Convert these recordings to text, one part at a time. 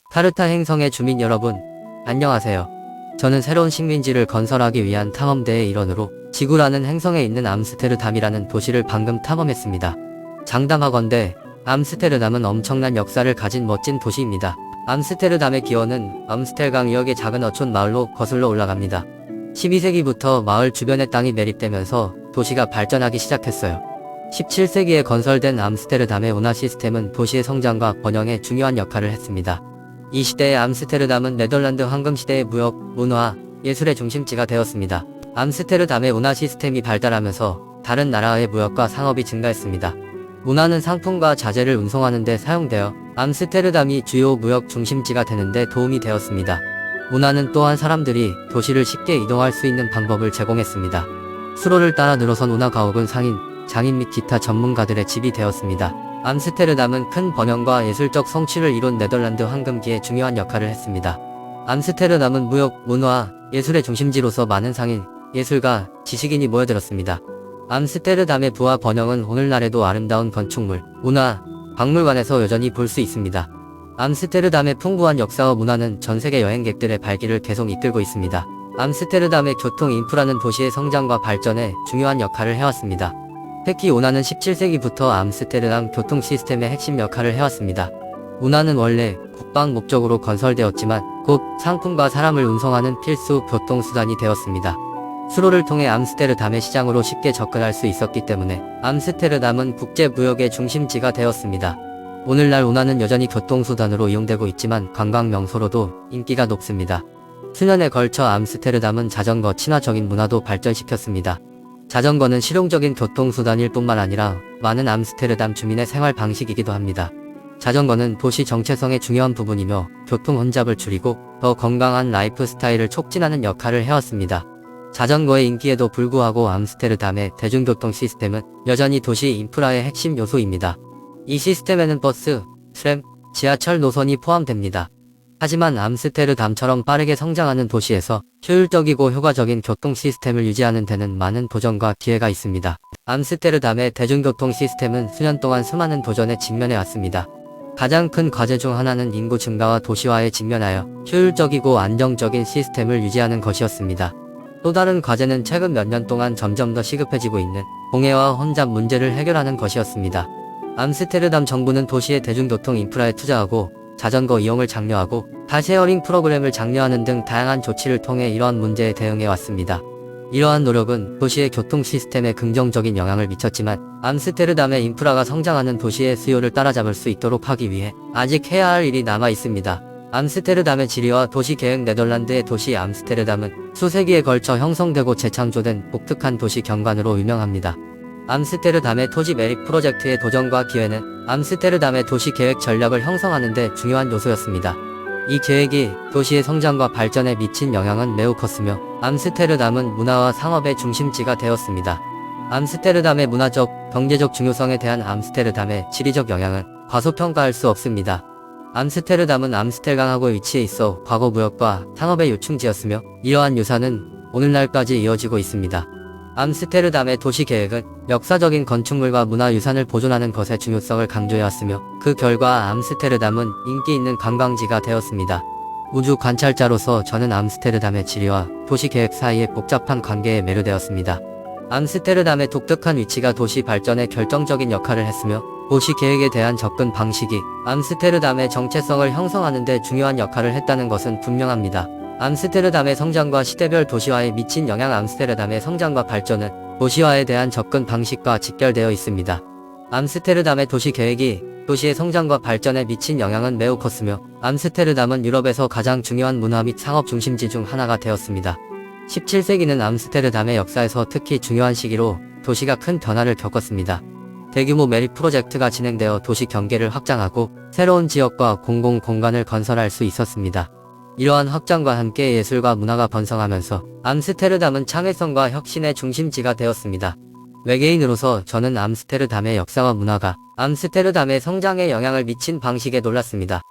타르타 행성의 주민 여러분, 안녕하세요. 저는 새로운 식민지를 건설하기 위한 탐험대의 일원으로 지구라는 행성에 있는 암스테르담이라는 도시를 방금 탐험했습니다. 장담하건대 암스테르담은 엄청난 역사를 가진 멋진 도시입니다. 암스테르담의 기원은 암스텔강 이역의 작은 어촌 마을로 거슬러 올라갑니다. 12세기부터 마을 주변의 땅이 매립되면서 도시가 발전하기 시작했어요. 17세기에 건설된 암스테르담의 운하 시스템은 도시의 성장과 번영에 중요한 역할을 했습니다. 이 시대의 암스테르담은 네덜란드 황금시대의 무역, 문화, 예술의 중심지가 되었습니다. 암스테르담의 운하 시스템이 발달하면서 다른 나라의 무역과 상업이 증가했습니다. 문화는 상품과 자재를 운송하는 데 사용되어 암스테르담이 주요 무역 중심지가 되는데 도움이 되었습니다. 문화는 또한 사람들이 도시를 쉽게 이동할 수 있는 방법을 제공했습니다. 수로를 따라 늘어선 운하 가옥은 상인, 장인 및 기타 전문가들의 집이 되었습니다. 암스테르담은 큰 번영과 예술적 성취를 이룬 네덜란드 황금기에 중요한 역할을 했습니다. 암스테르담은 무역, 문화, 예술의 중심지로서 많은 상인, 예술가, 지식인이 모여들었습니다. 암스테르담의 부와 번영은 오늘날에도 아름다운 건축물, 문화, 박물관에서 여전히 볼 수 있습니다. 암스테르담의 풍부한 역사와 문화는 전세계 여행객들의 발길을 계속 이끌고 있습니다. 암스테르담의 교통 인프라는 도시의 성장과 발전에 중요한 역할을 해왔습니다. 특히 운하는 17세기부터 암스테르담 교통 시스템의 핵심 역할을 해왔습니다. 운하는 원래 국방 목적으로 건설되었지만 곧 상품과 사람을 운송하는 필수 교통수단이 되었습니다. 수로를 통해 암스테르담의 시장으로 쉽게 접근할 수 있었기 때문에 암스테르담은 국제무역의 중심지가 되었습니다. 오늘날 운하는 여전히 교통수단으로 이용되고 있지만 관광 명소로도 인기가 높습니다. 수년에 걸쳐 암스테르담은 자전거 친화적인 문화도 발전시켰습니다. 자전거는 실용적인 교통수단일 뿐만 아니라 많은 암스테르담 주민의 생활 방식이기도 합니다. 자전거는 도시 정체성의 중요한 부분이며 교통 혼잡을 줄이고 더 건강한 라이프 스타일을 촉진하는 역할을 해왔습니다. 자전거의 인기에도 불구하고 암스테르담의 대중교통 시스템은 여전히 도시 인프라의 핵심 요소입니다. 이 시스템에는 버스, 트램, 지하철 노선이 포함됩니다. 하지만 암스테르담처럼 빠르게 성장하는 도시에서 효율적이고 효과적인 교통 시스템을 유지하는 데는 많은 도전과 기회가 있습니다. 암스테르담의 대중교통 시스템은 수년 동안 수많은 도전에 직면해 왔습니다. 가장 큰 과제 중 하나는 인구 증가와 도시화에 직면하여 효율적이고 안정적인 시스템을 유지하는 것이었습니다. 또 다른 과제는 최근 몇 년 동안 점점 더 시급해지고 있는 공해와 혼잡 문제를 해결하는 것이었습니다. 암스테르담 정부는 도시의 대중교통 인프라에 투자하고 자전거 이용을 장려하고 카쉐어링 프로그램을 장려하는 등 다양한 조치를 통해 이러한 문제에 대응해 왔습니다. 이러한 노력은 도시의 교통 시스템에 긍정적인 영향을 미쳤지만 암스테르담의 인프라가 성장하는 도시의 수요를 따라잡을 수 있도록 하기 위해 아직 해야 할 일이 남아 있습니다. 암스테르담의 지리와 도시계획 네덜란드의 도시 암스테르담은 수세기에 걸쳐 형성되고 재창조된 독특한 도시 경관으로 유명합니다. 암스테르담의 토지 매립 프로젝트의 도전과 기회는 암스테르담의 도시 계획 전략을 형성하는 데 중요한 요소였습니다. 이 계획이 도시의 성장과 발전에 미친 영향은 매우 컸으며 암스테르담은 문화와 상업의 중심지가 되었습니다. 암스테르담의 문화적, 경제적 중요성에 대한 암스테르담의 지리적 영향은 과소평가할 수 없습니다. 암스테르담은 암스텔강하고 위치해 있어 과거 무역과 상업의 요충지였으며 이러한 유산은 오늘날까지 이어지고 있습니다. 암스테르담의 도시계획은 역사적인 건축물과 문화유산을 보존하는 것의 중요성을 강조해왔으며 그 결과 암스테르담은 인기 있는 관광지가 되었습니다. 우주 관찰자로서 저는 암스테르담의 지리와 도시계획 사이의 복잡한 관계에 매료되었습니다. 암스테르담의 독특한 위치가 도시 발전에 결정적인 역할을 했으며 도시계획에 대한 접근 방식이 암스테르담의 정체성을 형성하는 데 중요한 역할을 했다는 것은 분명합니다. 암스테르담의 성장과 시대별 도시화에 미친 영향 암스테르담의 성장과 발전은 도시화에 대한 접근 방식과 직결되어 있습니다. 암스테르담의 도시계획이 도시의 성장과 발전에 미친 영향은 매우 컸으며 암스테르담은 유럽에서 가장 중요한 문화 및 상업 중심지 중 하나가 되었습니다. 17세기는 암스테르담의 역사에서 특히 중요한 시기로 도시가 큰 변화를 겪었습니다. 대규모 매립 프로젝트가 진행되어 도시 경계를 확장하고 새로운 지역과 공공 공간을 건설할 수 있었습니다. 이러한 확장과 함께 예술과 문화가 번성하면서 암스테르담은 창의성과 혁신의 중심지가 되었습니다. 외계인으로서 저는 암스테르담의 역사와 문화가 암스테르담의 성장에 영향을 미친 방식에 놀랐습니다.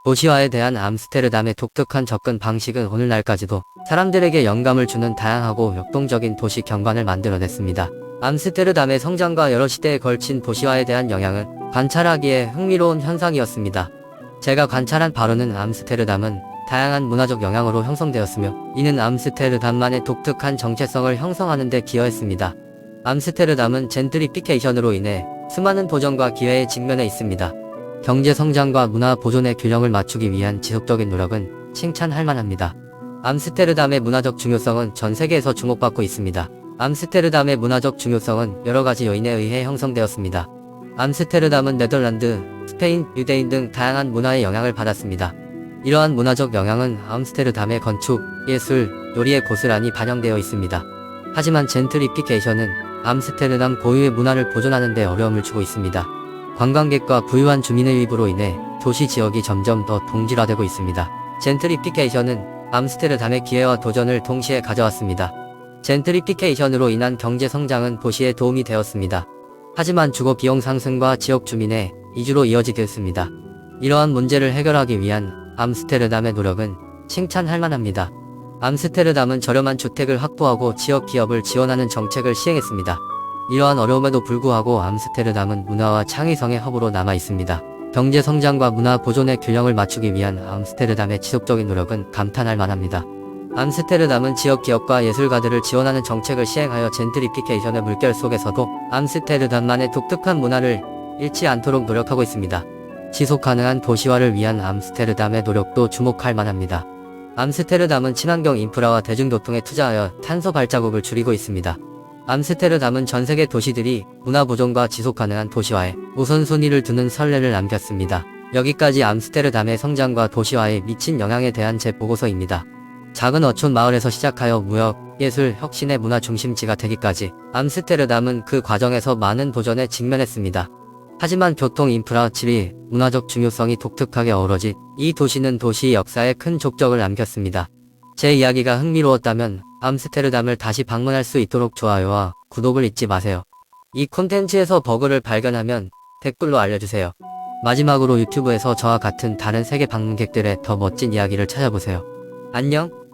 도시화에 대한 암스테르담의 독특한 접근 방식은 오늘날까지도 사람들에게 영감을 주는 다양하고 역동적인 도시 경관을 만들어냈습니다. 암스테르담의 성장과 여러 시대에 걸친 도시화에 대한 영향은 관찰하기에 흥미로운 현상이었습니다. 제가 관찰한 바로는 암스테르담은 다양한 문화적 영향으로 형성되었으며 이는 암스테르담만의 독특한 정체성을 형성하는 데 기여했습니다. 암스테르담은 젠트리피케이션으로 인해 수많은 도전과 기회에 직면해 있습니다. 경제 성장과 문화 보존의 균형을 맞추기 위한 지속적인 노력은 칭찬할 만합니다. 암스테르담의 문화적 중요성은 전 세계에서 주목받고 있습니다. 암스테르담의 문화적 중요성은 여러 가지 요인에 의해 형성되었습니다. 암스테르담은 네덜란드, 스페인, 유대인 등 다양한 문화의 영향을 받았습니다. 이러한 문화적 영향은 암스테르담의 건축, 예술, 요리에 고스란히 반영되어 있습니다. 하지만 젠트리피케이션은 암스테르담 고유의 문화를 보존하는 데 어려움을 주고 있습니다. 관광객과 부유한 주민의 유입으로 인해 도시 지역이 점점 더 동질화되고 있습니다. 젠트리피케이션은 암스테르담의 기회와 도전을 동시에 가져왔습니다. 젠트리피케이션으로 인한 경제 성장은 도시에 도움이 되었습니다. 하지만 주거 비용 상승과 지역 주민의 이주로 이어지게 했습니다. 이러한 문제를 해결하기 위한 암스테르담의 노력은 칭찬할 만합니다. 암스테르담은 저렴한 주택을 확보하고 지역 기업을 지원하는 정책을 시행했습니다. 이러한 어려움에도 불구하고 암스테르담은 문화와 창의성의 허브로 남아 있습니다. 경제 성장과 문화 보존의 균형을 맞추기 위한 암스테르담의 지속적인 노력은 감탄할 만합니다. 암스테르담은 지역 기업과 예술가들을 지원하는 정책을 시행하여 젠트리피케이션의 물결 속에서도 암스테르담만의 독특한 문화를 잃지 않도록 노력하고 있습니다. 지속 가능한 도시화를 위한 암스테르담의 노력도 주목할 만합니다. 암스테르담은 친환경 인프라와 대중교통에 투자하여 탄소 발자국을 줄이고 있습니다. 암스테르담은 전 세계 도시들이 문화 보존과 지속 가능한 도시화에 우선순위를 두는 선례를 남겼습니다. 여기까지 암스테르담의 성장과 도시화에 미친 영향에 대한 제 보고서입니다. 작은 어촌 마을에서 시작하여 무역, 예술, 혁신의 문화 중심지가 되기까지 암스테르담은 그 과정에서 많은 도전에 직면했습니다. 하지만 교통, 인프라, 지리, 문화적 중요성이 독특하게 어우러진 이 도시는 도시 역사에 큰 족적을 남겼습니다. 제 이야기가 흥미로웠다면 암스테르담을 다시 방문할 수 있도록 좋아요와 구독을 잊지 마세요. 이 콘텐츠에서 버그를 발견하면 댓글로 알려주세요. 마지막으로 유튜브에서 저와 같은 다른 세계 방문객들의 더 멋진 이야기를 찾아보세요. 안녕.